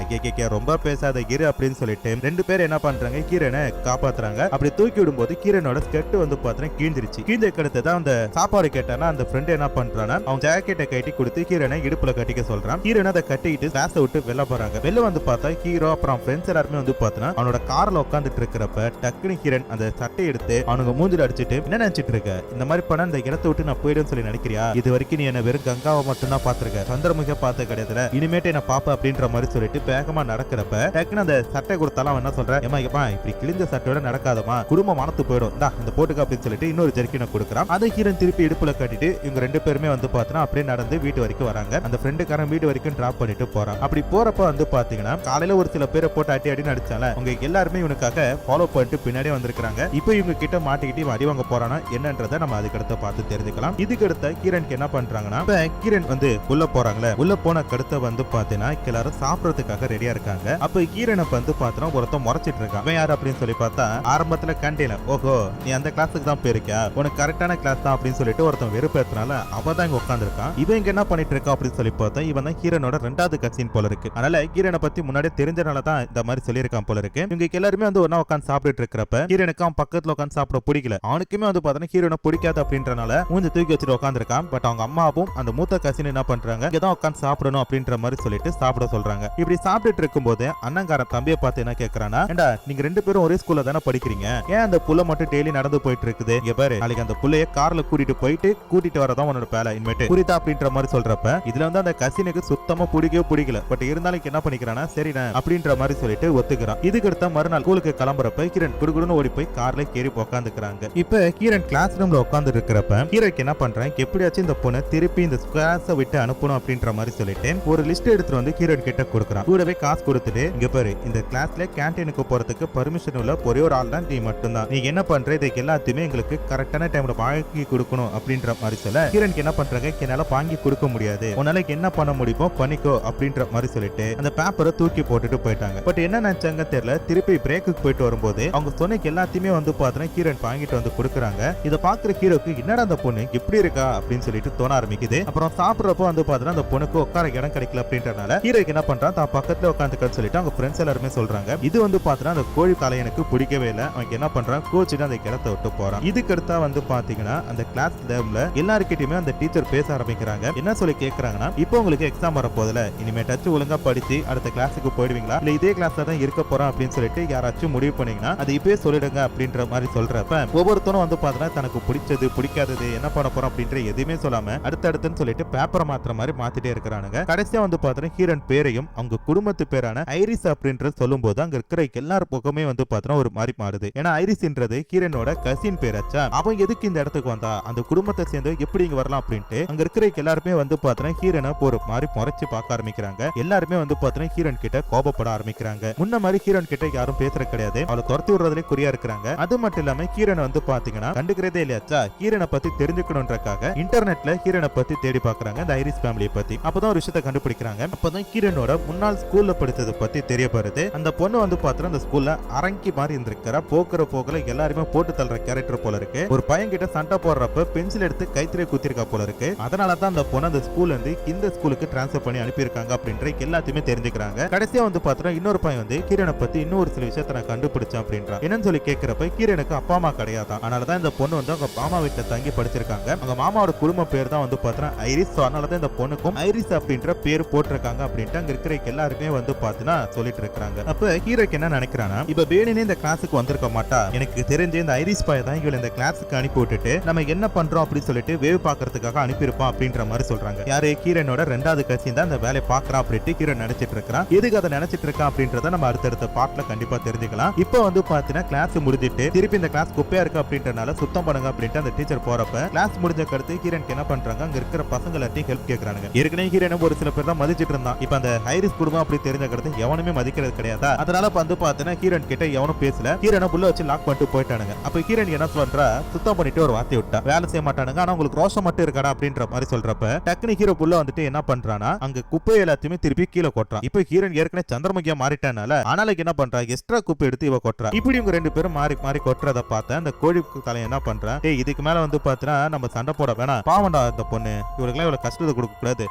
ரொம்ப பேசாத இரு அப்படின்னு சொல்லிட்டு ரெண்டு பேர் என்ன பண்றாங்க, ஹீரோனை காப்பாத்துறாங்க. அப்படி தூக்கி விடும்போது ஹீரோனோட ஸ்கெட் வந்து பாத்தீங்கன்னா கீழ்ந்துருச்சு. கீழ்ந்ததுக்கு அடுத்ததான் அந்த சாப்பாடு கேட்டானா அந்த ஃப்ரெண்ட் என்ன பண்றானா, அவன் ஜாக்கெட்டை கட்டி கொடுத்து ஹீரோனை இடுப்புல கட்டிக்க சொல்றான். ஹீரோனை அதை கட்டிட்டு கிளாஸை விட்டு வெளில போறாங்க. வெளில வந்து பார்த்தா ஹீரோ அப்புறம் ஃப்ரெண்ட்ஸ் எல்லாருமே வந்து பார்த்தா அவனோட கார்ல உட்காந்துட்டு இருக்கிறப்ப டக்குனு ஹீரோன் அந்த சட்டை எடுத்து அவனுக்கு மூஞ்சில அடிச்சுட்டு, என்ன நினைச்சிட்டு இருக்க, இந்த மாதிரி பண்ண இந்த இடத்தை விட்டு நான் போயிடுன்னு சொல்லி நினைக்கிறியா, இது வரைக்கும் நீ என்ன வெறும் கங்காவை மட்டும் தான் பாத்துருக்க, சந்திரமுக பார்த்த கிடையாதுல, இனிமேட்டு என்ன பாப்ப அப்படின்ற மாதிரி சொல்லிட்டு வேகமா நடக்கிறப்ப டக்குனு அந்த சட்டை கொடுத்தாலும் அவன் என்ன சொல்ற, ஏமா இப்படி கிழிஞ்ச சட்டையோட நடக்காதமா, குடும்பம் மனத்து போயிடும், இந்த போட்டுக்க அப்படின்னு சொல்லிட்டு இன்னொரு ஜெர்கினை கொடுக்குறான். அதை ஹீரோன் திருப்பி இடுப்புல கட்டிட்டு இவங்க ரெண்டு பேருமே வந்து பார்த்தா அப்படியே நடந்து வீட்டு வரைக்கும் வராங்க. அந்த ஃப்ரெண்டுக்காரன் வீடு வரைக்கும் டிராப் பண்ணிட்டு போறான். அப்படி போறப்ப வந்து பாத்தீங்கன்னா காலையில ஒரு சில பேரை போட்டு அடின்னு அடிச்சால, அவங்க எல்லாருமே இவனுக்காக ஃபாலோ பண்ணிட்டு பின்னாடியே வந்திருக்காங்க. இப்போ இவங்க கிட்ட மாட்டிக்கிட்டு அடி வாங்க போறானா என்னன்றதை நம்ம அதுக்கு அடுத்த பார்த்து தெரிஞ்சுக்கலாம். இதுக்கு அடுத்த ஹீரோனுக்கு என்ன பண்றாங்கன்னா, ஹீரோன் வந்து உள்ள போறாங்களே, உள்ள போன கடுத்த வந்து பாத்தீங்கன்னா எல்லாரும் சாப்பிடறதுக்காக ரெடியா இருக்காங்க. அப்ப ஹீரோனை வந்து பாத்தீங்கன்னா ஒருத்தன் முறைச்சிட்டு இருக்கான். அவன் யாரு அப்படின்னு சொல்லி பார்த்தா, ஆரம்பத்துல கண்டீன்ல, ஓஹோ நீ அந்த கிளாஸுக்கு தான் போயிருக்கியா, உனக்கு கரெக்டான கிளாஸ் தான் அப்படின்னு சொல்லிட்டு ஒருத்தன் வெறுப்பேற்றனால அவன் தான் இங்க உட்காந்துருக்கான். இவன் இங்க என்ன பண்ணிட்டு இருக்கா அப்படின்னு சொல்லி பார்த்தா, இவன் தான் ஹீரோனோட ரெண்டாவது கசின் போல இருக்கு. அதனால ஹீரோனை பத்தி முன்னாடியே தெரிஞ்சனால தான் இந்த மாதிரி சொல்லியிருக்கான் போல இருக்கு. இவங்க எல்லாருமே வந்து ஒன்னா உட்காந்து சாப்பிட்டு இருக்கிறப்ப ஹீரோனுக்கு அவன் பக்கத்துல உட்காந்து சாப்பிட பிடிக்கல. அவனுக்குமே வந்து பாத்தீங்கன்னா ஹீரோனை பிடிக்காது அப்படின்றனால மூஞ்சி தூக்கி வச்சுட்டு உட்காந்துருக்கான். பட் அவங்க அம்மாவும் அந்த மூத்த கசின் என்ன பண்றாங்க, இங்கதான் உட்காந்து சாப்பிடணும் அப்படின்ற மாதிரி சொல்லிட்டு சாப்பிட சொல்றாங்க. இப்படி சாப்பிட்டு இருக்கும்போது அண்ணங்காரன் தம்பியை பார்த்து என்ன கேட்கறானா, ஏண்டா நீங்க ரெண்டு பேரும் ஒரே ஸ்கூல்ல தானே படிக்கிறீங்க, ஏன் அந்த புள்ள மட்டும் டெய்லி நடந்து போயிட்டு இருக்குது, இங்க பாரு நாளைக்கு அந்த புள்ளைய கார்ல கூட்டிட்டு வரதான் உன்னோட வேலை இனிமேட்டு புரியுதா அப்படின்ற மாதிரி சொல்றப்ப, இதுல வந்து அந்த கசினுக்கு சுத்தமா பிடிக்கல. பட் இருந்தாலும் என்ன பண்ணிக்கிறானா, சரிண்ணா அப்படின்ற மாதிரி சொல்லிட்டு ஒத்துக்கிறான். இதுக்கு அடுத்த மறுநாள் ஸ்கூலுக்கு கிளம்புறப்ப ஹீரோன் குடுகுடுன்னு ஓடி போய் கார்ல கேறி உட்காந்துக்கிறாங்க. இப்ப ஹீரோன் கிளாஸ் ரூம்ல உட்கார்ந்து இருக்கிறப்ப ஹீரோக்கு என்ன பண்றான், எப்படியாச்சும் இந்த பொண்ணை திருப்பி இந்த கிளாஸை விட்டு அனுப்பணும் அப்படின்ற மாதிரி சொல்லிட்டு ஒரு லிஸ்ட் எடுத்துட்டு வந்து ஹீரோன் கிட்ட கொடுக்குறான். கூடவே காசு கொடுத்துட்டு, இங்க பாரு இந்த கிளாஸ்ல கேன்டீனுக்கு போறதுக்கு பர்மிஷன் உள்ள ஒரே ஒரு ஆள் தான் நீ மட்டும்தான், நீ என்ன பண்ற இதுக்கு எல்லாத்தையுமே எங்களுக்கு கரெக்டான டைம்ல வாங்கி கொடுக்கணும் அப்படின்ற மாதிரி சொல்ல, ஹீரோனுக்கு என்ன பண்றாங்க, என்னால வாங்கி கொடுக்க முடியாது, உன்னால என்ன பண்ண முடியுமோ பண்ணிக்கோ அப்படின்ற மாதிரி சொல்லிட்டு அந்த பேப்பரை தூக்கி போட்டுட்டு போயிட்டாங்க. பட் என்ன நினைச்சாங்க தெரியல, திருப்பி பிரேக்குக்கு போயிட்டு வரும்போது அவங்க சொன்ன எல்லாத்தையுமே வந்து பாத்தீங்கன்னா ஹீரோன் வாங்கிட்டு வந்து கொடுக்குறாங்க. இதை பாக்குற ஹீரோக்கு என்னடா அந்த பொண்ணு எப்படி இருக்கா அப்படின்னு சொல்லிட்டு தோண ஆரம்பிக்குது. அப்புறம் சாப்பிடுறப்போ வந்து பாத்தீங்கன்னா அந்த பொண்ணுக்கு உட்கார இடம் கிடைக்கல அப்படின்றனால ஹீரோக்கு என்ன பண்றான், தான் பக்கத்துல உட்காந்து மாட்டேன்னு சொல்லிட்டு அவங்க ஃப்ரெண்ட்ஸ் எல்லாருமே சொல்றாங்க. இது வந்து பாத்தீங்கன்னா அந்த கோழி தலையனுக்கு பிடிக்கவே இல்லை. அவங்க என்ன பண்றான், கோச்சிட்டு அந்த இடத்தை விட்டு போறான். இதுக்கு அடுத்தா வந்து பாத்தீங்கன்னா அந்த கிளாஸ் லேப்ல எல்லாருக்கிட்டயுமே அந்த டீச்சர் பேச ஆரம்பிக்கிறாங்க. என்ன சொல்லி கேக்குறாங்கன்னா, இப்போ உங்களுக்கு எக்ஸாம் வர போதுல, இனிமேட்டாச்சும் ஒழுங்கா படிச்சு அடுத்த கிளாஸுக்கு போயிடுவீங்களா இல்ல இதே கிளாஸ்ல தான் இருக்க போறோம் அப்படின்னு சொல்லிட்டு யாராச்சும் முடிவு பண்ணீங்கன்னா அது இப்பயே சொல்லிடுங்க அப்படின்ற மாதிரி சொல்றப்ப ஒவ்வொருத்தரும் வந்து பாத்தீங்கன்னா தனக்கு பிடிச்சது பிடிக்காதது என்ன பண்ண போறோம் அப்படின்ற எதுவுமே சொல்லாம அடுத்தடுத்துன்னு சொல்லிட்டு பேப்பரை மாத்திர மாதிரி மாத்திட்டே இருக்கிறானுங்க. கடைசியா வந்து பாத்தீங்கன்னா ஹீரோன் பேரையும் அவங்க குடும்பத்து பேரான ஐரிஸ் அப்படின்ற சொல்லும் போது அங்க இருக்கிற எல்லார் பக்கமே வந்து பாத்தீங்கன்னா ஒரு மாதிரி மாறுது. ஏன்னா ஐரிஸ்ன்றது ஹீரோனோட கசின் பேராச்சா. அவன் எதுக்கு இந்த இடத்துக்கு வந்தா, அந்த குடும்பத்தை சேர்ந்து எப்படி இங்க வரலாம் அப்படின்ட்டு அங்க இருக்கிற எல்லாருமே வந்து பாத்தீங்கன்னா ஹீரோனை ஒரு மாதிரி முறைச்சு பார்க்க ஆரம்பிக்கிறாங்க. எல்லாருமே வந்து பாத்தீங்கன்னா ஹீரோன் கிட்ட கோபப்பட ஆரம்பிக்கிறாங்க. முன்ன மாதிரி ஹீரோன் கிட்ட யாரும் பேசுறது கிடையாது. அவளை துரத்தி விடுறதுல குறியா இருக்கிறாங்க. அது மட்டும் இல்லாம ஹீரோனை வந்து பாத்தீங்கன்னா கண்டுக்கிறதே இல்லையாச்சா. ஹீரோனை பத்தி தெரிஞ்சுக்கணும்ன்றக்காக இன்டர்நெட்ல ஹீரோனை பத்தி தேடி பாக்குறாங்க, இந்த ஐரிஸ் ஃபேமிலியை பத்தி. அப்பதான் ஒரு விஷயத்தை கண்டுபிடிக்கிறாங்க. அப்பதான் ஹீரோனோட முன்னாள் ஸ்கூல்ல படித்ததை பத்தி தெரிய வருது. அந்த பொண்ணு வந்து பாத்தீங்கன்னா அந்த ஸ்கூல்ல அரங்கி மாதிரி இருந்திருக்கிற போக்குற போக்குல எல்லாருமே போட்டு தள்ளுற கேரக்டர் போல இருக்கு. ஒரு பையன் கிட்ட சண்டை போடுறப்ப பென்சில் எடுத்து கைத்திரையை குத்திருக்கா போல இருக்கு. அதனாலதான் அந்த பொண்ணு அந்த ஸ்கூல்ல இருந்து இந்த ஸ்கூலுக்கு டிரான்ஸ்ஃபர் பண்ணி அனுப்பியிருக்காங்க அப்படின்ற எல்லாத்தையுமே தெரிஞ்சுக்கிறாங்க. கடைசியா வந்து பாத்தீங்கன்னா இன்னொரு பையன் வந்து ஹீரோனை பத்தி இன்னும் ஒரு சில விஷயத்தை நான் கண்டுபிடிச்சேன் அப்படின்றான். என்னன்னு சொல்லி கேட்கிறப்ப ஹீரோனுக்கு அப்பா அம்மா கிடையாதான். அதனாலதான் இந்த பொண்ணு வந்து அவங்க மாமா வீட்டுல தங்கி படிச்சிருக்காங்க. அவங்க மாமாவோட குடும்ப பேர் தான் வந்து பாத்தீங்கன்னா ஐரிஸ். அதனாலதான் இந்த பொண்ணுக்கும் ஐரிஸ் அப்படின்ற பேர் போட்டிருக்காங்க அப்படின்ட்டு அங்க இருக்கிற எல்லாருமே வந்து பாத்தீங்கன்னா சொல்லிட்டு இருக்காங்க. அப்ப ஹீரோக்கு என்ன நினைக்கிறானா, இப்ப வேணுனே இந்த கிளாஸுக்கு வந்திருக்க மாட்டா, எனக்கு தெரிஞ்ச இந்த ஐரிஸ் பாய் தான் இவளை இந்த கிளாஸுக்கு அனுப்பி விட்டுட்டு நம்ம என்ன பண்றோம் அப்படின்னு சொல்லிட்டு வேவ் பாக்குறதுக்காக அனுப்பியிருப்பான் அப்படின்ற மாதிரி சொல்றாங்க. யாரு, ஹீரோனோட ரெண்டாவது கசின் தான் இந்த வேலையை பாக்குறான் அப்படின்ட்டு ஹீரோ நினைச்சிட்டு இருக்கான். எதுக்கு அதை நினைச்சிட்டு இருக்கான் அப்படின்றத நம்ம அடுத்தடுத்த பாட்டுல கண்டிப்பா தெரிஞ்சுக்கலாம். இப்போ வந்து பாத்தீங்கன்னா கிளாஸ் முடிஞ்சிட்டு திருப்பி இந்த கிளாஸ் குப்பையா இருக்கு அப்படின்றனால சுத்தம் பண்ணுங்க அப்படின்ட்டு அந்த டீச்சர் போறப்ப கிளாஸ் முடிஞ்ச கருத்து ஹீரோனுக்கு என்ன பண்றாங்க, அங்க இருக்கிற பசங்க எல்லாத்தையும் ஹெல்ப் கேட்கறாங்க. ஏற்கனவே ஹீரோனை ஒரு சில பேர் தான் மதிச்சிட்டு இருந்தான். இப்ப அந்த ஐரிஸ் குடும்பம் அப்படி தெரிஞ்ச கருத்து எவனுமே மதிக்கிறது கிடையாதா. அதனால வந்து பாத்தீங்கன்னா ஹீரோன் கிட்ட எவனும் பேசல. ஹீரோனை புள்ள வச்சு லாக் பண்ணிட்டு போயிட்டானுங்க. அப்ப ஹீரோன் என்ன சொல்றா, சுத்தம் பண்ணிட்டு ஒரு வார்த்தை விட்டா, வேலை செய்ய மாட்டானுங்க ஆனா உங்களுக்கு ரோஷம் மட்டும் இருக்காடா அப்படின்ற மாதிரி சொல்றப்ப டக்குனு ஹீரோ புள்ள வந்துட்டு என்ன பண்றானா, அங்க குப்பை எல்லாத்தையுமே திருப்பி கீழே கொட்டுறான். இப்ப ஹீரோன் ஏற்கனவே சந்திரமுகியா மாறிட்டானால ஆனாலும் என்ன பண்றா, எக்ஸ்ட்ரா குப்பை எடுத்து இவ கொட்டுறா. இப்படி இவங்க ரெண்டு பேரும் மாறி மாறி கொட்டுறத பார்த்த அந்த கோழி தலை என்ன பண்றா, டேய் இதுக்கு மேல வந்து பாத்தீங்கன்னா நம்ம சண்டை போட வேணாம், பாவண்டா இந்த பொண்ணு, இவளுக்குலாம் இவ்வளவு கஷ்டத்தை கொடுக்க கூடாது,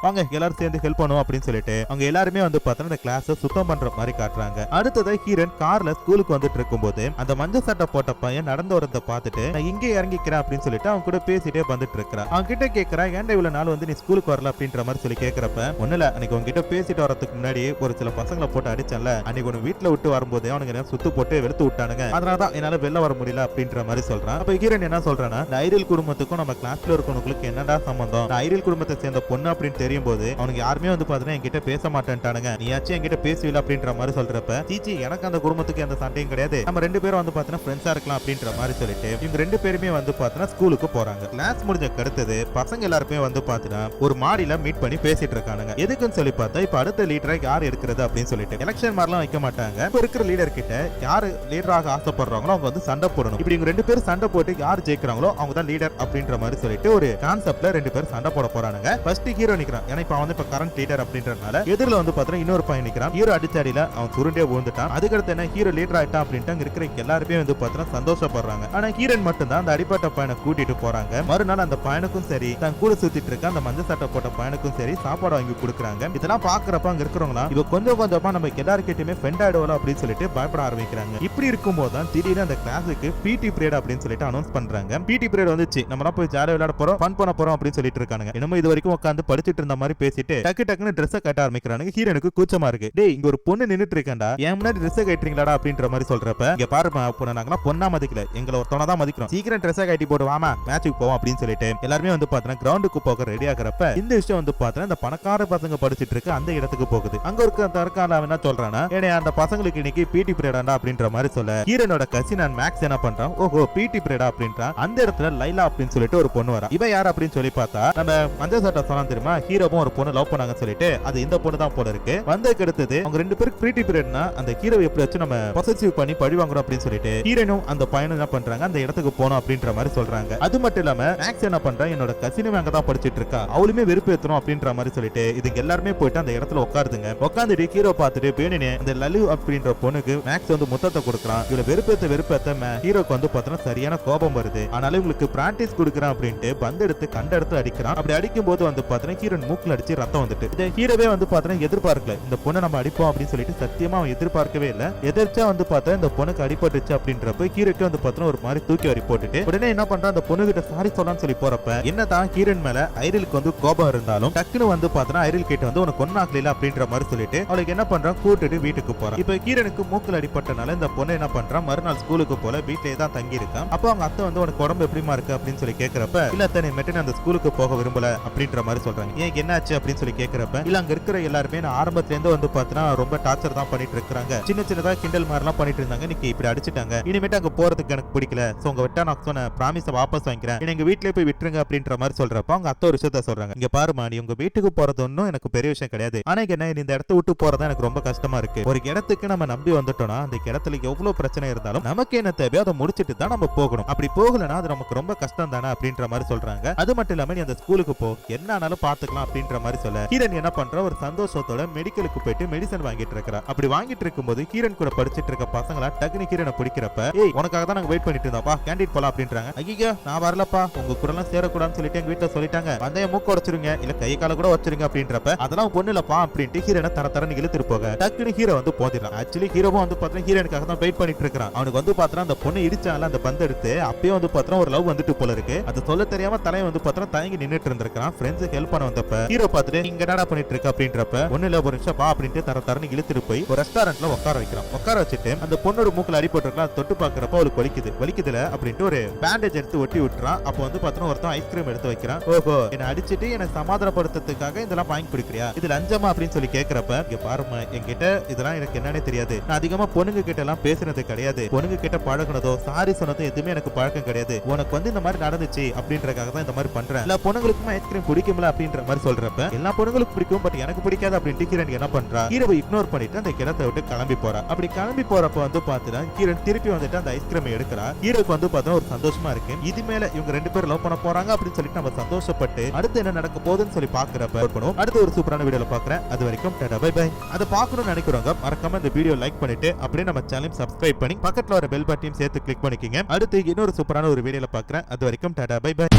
வாங்க எல்லாரும் சேர்ந்து ஹெல்ப் பண்ணுவோம் அப்படின்னு சொல்லிட்டு அவங்க எல்லாருமே வந்து பாத்தீங்கன்னா இந்த கிளாஸை சுத்தம் பண்ற மாதிரி காட்டுறாங்க. அடுத்தது ஹீரோன் கார்ல ஸ்கூலுக்கு வந்துட்டு இருக்கும்போது அந்த மஞ்சள் சட்டை போட்ட பையன் நடந்து வரத பார்த்துட்டு நான் இங்கே இறங்கிக்கிறேன் அப்படின்னு சொல்லிட்டு அவன் கூட பேசிட்டே வந்துட்டு இருக்கிறான். அவன் கிட்ட கேட்கறா, ஏன்டா இவ்வளவு நாள் வந்து நீ ஸ்கூலுக்கு வரல அப்படின்ற மாதிரி சொல்லி கேட்கறப்ப, ஒண்ணுல அன்னைக்கு உங்ககிட்ட பேசிட்டு வரதுக்கு முன்னாடி ஒரு சில பசங்களை போட்டு அடிச்சல, அன்னைக்கு ஒன்னு வீட்டுல விட்டு வரும்போது அவனுக்கு சுத்து போட்டு வெளுத்து விட்டானுங்க, அதனாலதான் என்னால வெளில வர முடியல அப்படின்ற மாதிரி சொல்றான். அப்ப ஹீரோன் என்ன சொல்றானா, இந்த ஐரியல் குடும்பத்துக்கும் நம்ம கிளாஸ்ல இருக்கவங்களுக்கு என்னடா சம்பந்தம், நான் ஐரியல் குடும்பத்தை சேர்ந்த பொண்ணு அப்படின்னு தெரியும் போது அவனுக்கு யாருமே வந்து பாத்தீங்கன்னா என்கிட்ட பேச மாட்டேன்ட்டானுங்க, நீயாச்சும் என்கிட்ட பேசுவில அப்படின்ற மாதிரி சொல்றப்ப, சீச்சி எனக்கு அந்த குடும்பத்துக்கு எந்த சண்டையும் கிடையாது, நம்ம ரெண்டு பேரும் வந்து பாத்தீங்கன்னா ஃப்ரெண்ட்ஸா இருக்கலாம் அப்படின்ற மாதிரி சொல்லிட்டு இவங்க ரெண்டு பேருமே வந்து பாத்தீங்கன்னா ஸ்கூலுக்கு போறாங்க. கிளாஸ் முடிஞ்ச கடுத்தது பசங்க எல்லாருமே வந்து பாத்தீங்கன்னா ஒரு மாடியில மீட் பண்ணி பேசிட்டு இருக்கானுங்க. எதுக்குன்னு சொல்லி பார்த்தா இப்ப அடுத்த லீடரை யார் எடுக்கிறது அப்படின்னு சொல்லிட்டு எலெக்ஷன் மாதிரிலாம் வைக்க மாட்டாங்க. இப்ப இருக்கிற லீடர் கிட்ட யாரு லீடராக ஆசைப்படுறாங்களோ அவங்க வந்து சண்டை போடணும். இப்படி இவங்க ரெண்டு பேரும் சண்டை போட்டு யார் ஜெயிக்கிறாங்களோ அவங்க தான் லீடர் அப்படின்ற மாதிரி சொல்லிட்டு ஒரு கான்செப்ட்ல ரெண்டு பேரும் சண்டை போட போறானுங்க. ஃபர்ஸ்ட் ஹீரோ நிக்கிறான். ஏன்னா இப்ப வந்து இப்ப கரண்ட் லீடர் அப்படின்றனால எதிரில வந்து பாத்தீங்கன்னா இன்னொரு பையன் நிக்கிறான். ஹீரோ அடிச்சாடியில அவன் சுருண்டே விழுந்துட்டான். அதுக்கடுத்து என்ன ஹீரோ லீடர் ஆயிட்டான் அப்படின்ட்டு அங்க இருக்கிற எல்லாருமே வந்து பாத்தீங்கன்னா சந்தோஷப்படுறாங்க. ஆனா ஹீரோன் மட்டும் தான் அந்த அடிப்பட்ட பையனை கூட்டிட்டு போறாங்க. மறுநாள் அந்த பையனுக்கும் சரி தன் கூட சுத்திட்டு இருக்க அந்த மஞ்சள் சட்டை போட்ட பையனுக்கும் சரி சாப்பாடு வாங்கி கொடுக்குறாங்க. இதெல்லாம் பாக்குறப்ப அங்க இருக்கிறவங்களா இவ கொஞ்சம் கொஞ்சமா நம்ம எல்லாருக்கிட்டயுமே ஃப்ரெண்ட் ஆயிடுவோம் அப்படின்னு சொல்லிட்டு பயப்பட ஆரம்பிக்கிறாங்க. இப்படி இருக்கும்போது தான் திடீர்னு அந்த கிளாஸுக்கு பிடி பீரியட் அப்படின்னு சொல்லிட்டு அனௌன்ஸ் பண்றாங்க. பிடி பீரியட் வந்துச்சு, நம்ம போய் ஜாலியா விளையாட போறோம், ஃபன் பண்ண போறோம் அப்படின்னு சொல்லிட்டு இருக்காங்க. என்னமோ இது வரைக்கும் உட்காந்து படிச்சிட்டு இருந்த மாதிரி பேசிட்டு டக்கு டக்குன்னு ட்ரெஸ் கட்ட ஆரம்பிக்கிறாங்க. ஹீரோனுக்கு கூச்சமா இருக்கு. டேய் இங்க ஒரு பொண்ணு நின்னுட்டு இருக்கேன்டா, என் முன்னாடி ட்ரெஸ் கட்டுறீங்களாடா அப்படின்ற மாதிரி சொல்றப்ப, இங்க பாருமா நாங்களாம் பொண்ணா மதிக்கல, எங்களை ஒருத்தவனா தான் மதிக்கிறோம், சீக்கிரம் ட்ரெஸ் கட்டி போட்டு வாமா மேட்சுக்கு போவோம் அப்படின்னு சொல்லிட்டு எல்லாருமே வந்து பாத்தீங்கன்னா கிரவுண்டுக்கு போக ரெடி ஆகிறப்ப இந்த விஷயம் வந்து பாத்தீங்கன்னா இந்த பணக்கார பசங்க படிச்சிட்டு இருக்க அந்த இடத்துக்கு போகுது. அங்க ஒரு தற்கால என்ன சொல்றானா, ஏனே அந்த பசங்களுக்கு இன்னைக்கு பிடி பீரியடா அப்படின்ற மாதிரி சொல்ல ஹீரோனோட கசின் அண்ட் மேக்ஸ் என்ன பண்றான், ஓஹோ பிடி பீரியடா அப்படின்றான். அந்த இடத்துல லைலா அப்படின்னு சொல்லிட்டு ஒரு பொண்ணு வரா. இவ யார் அப்படின்னு சொல்லி பார்த்தா நம்ம மஞ்சள் சட்டை சொன்னா தெரியுமா, ஹீரோவும் ஒரு பொண்ணு லவ் பண்ணாங்கன்னு சொல்லிட்டு அது இந்த பொண்ணு தான் போல இருக்கு. வந்ததுக்கு அடுத்தது அவங்க ரெண்டு பேருக்கு பிடி பீரியட்னா அந்த ஹீரோ எப்படி வச்சு நம்ம பொசசிவ் பண்ணி பழி வாங்குறோம் அப்படின்னு சொல்லிட்டு ஹீரோனும் அந்த பையனும் என்ன பண்றாங்க, அந்த இடத்துக்கு போனோம் அப்படின்ற மாதிரி சொல்றாங்க. அது மட்டும் இல்லாம மேக்ஸ் என்ன பண்றான், என்னோட கசினும் அங்க தான் படிச்சிட்டு இருக்கா, அவளுமே வெறுப்பு ஏத்தணும் அப்படின்ற மாதிரி சொல்லிட்டு இதுங்க எல்லாருமே போயிட்டு அந்த இடத்துல உட்காருதுங்க. உட்காந்துட்டு ஹீரோ பார்த்துட்டு பேணினே அந்த லலு அப்படின்ற பொண்ணுக்கு மேக்ஸ் வந்து முத்தத்தை கொடுக்குறான். இவள வெறுப்பேத்த ஹீரோக்கு வந்து பார்த்தோன்னா சரியான கோபம் வருது. ஆனாலும் உங்களுக்கு பிராக்டிஸ் கொடுக்குறான் அப்படின்ட்டு பந்து எடுத்து கண்ட இடத்துல அடிக்கிறான். அப்படி அடிக்கும் போது வந்து பார்த்தோன்னா ஹீரோன் மூக்கில் அடிச்சு ரத்தம் வந்துட்டு இந்த ஹீரோவே வந்து பார்த்தோன்னா எதிர்பார்க்கல இந்த பொண்ணை நம்ம அடிப்போம் அப்படின்னு சொல்லிட்டு சத்தியமா அவன் எதிர்பார்க்கவே இல்ல. எதிர்ச்சா வந்து பார்த்தா இந்த பொண்ணுக்கு அடிபட்டுச்சு அப்படின்றப்ப ஹீரோக்கு வந்து பார்த்தா ஒரு மாதிரி தூக்கி வரி போட்டுட்டு உடனே என்ன பண்றான், அந்த பொண்ணு கிட்ட சாரி சொல்லலாம்னு சொல்லி போறப்ப என்னதான் ஹீரோயின் மேல ஐரிலுக்கு வந்து கோபம் இருந்தாலும் டக்குன்னு வந்து பார்த்தா ஐரில் கிட்ட வந்து உனக்கு கொன்னாக்கல அப்படின்ற மாதிரி சொல்லிட்டு அவளுக்கு என்ன பண்றான், கூட்டிட்டு வீட்டுக்கு போறான். இப்ப ஹீரோனுக்கு மூக்கில் அடிப்பட்டனால இந்த பொண்ணு என்ன பண்றான், மறுநாள் ஸ்கூலுக்கு போல வீட்லயே தான் தங்கி இருக்கான். அப்போ அவங்க அத்தை வந்து உனக்கு உடம்பு எப்படிமா இருக்கு அப்படின்னு சொல்லி கேட்கறப்ப இல்ல தனி மெட்டு அந்த ஸ்கூலுக்கு போக விரும்பல அப்படின்ற மாதிரி சொல்றாங்க. ஏன் என்னாச்சு அப்படின்னு சொல்லி கேட்கறப்ப இல்ல அங்க இருக்கிற எல்லாருமே நான் ஆரம்பத்துல இருந்து வந்து பார்த்தா ரொம்ப டார்ச்சர் தான் பண்ணிட்டு இருக்காங்க, சின்ன சின்னதா கிண்டல் மாதிரி எல்லாம் பண்ணிட்டு இருந்தாங்க, இன்னைக்கு இப்படி அடிச்சிட்டாங்க, இனிமேட்டு அங்க போறதுக்கு எனக்கு பிடிக்கல, சோ உங்க விட்டா நான் சொன்ன ப்ராமிஸை வாபஸ் வாங்கிக்கிறேன், எங்க வீட்லயே போய் விட்டுருங்க அப்படின்ற மாதிரி சொல்றப்ப அவங்க அத்தை ஒரு விஷயத்த சொல்றாங்க. இங்க பாருமா, நீ உங்க வீட்டுக்கு போறது ஒன்னும் எனக்கு பெரிய விஷயம் கிடையாது, ஆனா என்ன இந்த இடத்த விட்டு போறதா எனக்கு ரொம்ப கஷ்டமா இருக்கு. ஒரு இடத்துக்கு நம்ம நம்பி வந்துட்டோம்னா அந்த இடத்துல எவ்வளவு பிரச்சனை இருந்தாலும் நமக்கு என்ன தேவையோ அதை முடிச்சிட்டு தான் நம்ம போகணும், அப்படி போகலனா அது நமக்கு ரொம்ப கஷ்டம் தானே அப்படின்ற மாதிரி சொல்றாங்க. அது மட்டும் இல்லாம நீ அந்த ஸ்கூலுக்கு போ, என்ன ஆனாலும் பாத்துக்கலாம் அப்படின்ற மாதிரி சொல்ல ஹீரன் என்ன பண்ற, ஒரு சந்தோஷத்தோட மெடிக்கலுக்கு போயிட்டு மெடிசன் வாங்கிட்டு இருக்கா. அப்படி வாங்கிட்டு இருக்கும்போது ஹீரன் கூட படிச்சிட்டு இருக்க பசங்களா டக்குனு ஹீரனை பிடிக்கிறப்ப ஏய் உனக்காக தான் நாங்க வெயிட் பண்ணிட்டு இருந்தோம்ப்பா, கேண்டீன் போலாம் அப்படின்றாங்க. ஐயோ நான் வரலப்பா, உங்க கூட எல்லாம் சேரக்கூடாதுன்னு சொல்லிட்டு எங்க வீட்டுல சொல்லிட்டாங்க, வந்தைய மூக்க உடைச்சிருங்க இல்ல கை கால கூட வச்சிருங்க அப்படின்றப்ப அதெல்லாம் பொண்ணு இல்லப்பா அப்படின்ட்டு ஹீரோனை தரன்னு இழுத்துட்டு போக டக்குனு ஹீரோ வந்து போதிடலாம். ஆக்சுவலி ஹீரோவும் வந்து பார்த்தா ஹீரோனுக்காக தான் வெயிட் பண்ணிட்டு இருக்கான். அவனுக்கு வந்து பார்த்தா அந்த பொண்ணு இடிச்சால அந்த பந்து எடுத்து அப்பயே வந்து பார்த்தா ஒரு லவ் வந்துட்டு போல இருக்கு, அது சொல்ல தெரியாம தலையை வந்து பார்த்தா தயங்கி நின்னுட்டு இருந்திருக்கான். ஃப்ரெண்ட்ஸுக்கு ஹெல்ப் பண்ண வந்தப்ப ஹீரோ பார்த்துட்டு நீங்க என்னடா பண்ணிட்டு இருக்க அப்படின்றப்ப ஒண்ணு இல்ல ஒரு நிமிஷம் பா அப்படின்ட்டு தரன்னு இழுத்துட்டு போய் ஒரு ரெஸ்டாரண்ட்ல உட்கார வைக்கிறான். உட்கார வச்சுட்டு அந்த பொண்ணோட மூக்குல அடிபட்டிருக்கலாம், தொட்டு பாக்குறப்ப அவளுக்கு வலிக்குதுல அப்படின்ட்டு ஒரு பேண்டேஜ் எடுத்து ஒட்டி விட்டுறான். அப்போ வந்து பார்த்தா ஒருத்தன் ஐஸ்கிரீம் எடுத்து வைக்கிறான். ஓஹோ என்ன அடிச்சிட்டு எனக்கு சமாதானப்படுத்துறதுக்காக இதெல்லாம் வாங்கி குடிக்கிறியா, இது லஞ்சமா அப்படின்னு சொல்லி கேட்கறப்ப இங்க பாருமா என்கிட்ட இதெல்லாம் எனக்கு என்னன்னே தெரியாது, நான் அதிகமா பொண்ணுங்க கிட்ட எல்லாம் பேசுனது கிடையாது, பொண்ணுங்க கிட்ட பழகுனதோ சாரி சொன்னதோ எதுவுமே எனக்கு பழக்கம் கிடையாது, உனக்கு வந்து இந்த மாதிரி நடந்துச்சு அப்படின்றதுக்காக தான் இந்த மாதிரி பண்றேன், எல்லா பொண்ணுங்களுக்கும் ஐஸ்கிரீம் பிடிக்கும்ல அப்படின்ற மாதிரி சொல்றப்ப எல்லா பொண்ணுங்களுக்கும் பிடிக்கும் பட் எனக்கு பிடிக்காது அப்படின்ட்டு ஹீரன் என்ன பண்றா, ஹீரோவை இக்னோர் பண்ணிட்டு அந்த கிடத்தை விட்டு கிளம்பி போறா. அப்படி கிளம்பி போறப்ப வந்து பாத்துட்டா ஹீரன் திருப்பி வந்துட்டு அந்த ஐஸ்கிரீம் எடுக்கிறா. ஹீரோக்கு வந்து பார்த்தா ஒரு சந்தோஷமா இருக்கு, இது மேல இவங்க ரெண்டு பேரும் லவ் பண்ண போறாங்க அப்படின்னு சொல்லிட்டு நம்ம சந்தோஷப்பட்டு அடுத்து என்ன நடக்க போகுதுன்னு சொல்லி பாக்குறப்ப அடுத்து ஒரு சூப்பரான வீடியோல பாக்குறேன். அது வரைக்கும் டாடா பை பை. அதை பார்க்கணும்னு நினைக்கிறவங்க மறக்காம இந்த வீடியோ லைக் பண்ணிட்டு அப்படியே நம்ம சேனல் சப்ஸ்கிரைப் பண்ணி பக்கத்துல வர பெல் பட்டனையும் சேர்த்து கிளிக் பண்ணிக்கங்க. அடுத்து இன்னொரு சூப்பரான ஒரு வீடியோல பாக்குறேன். அது வரைக்கும் டாடா பை பை.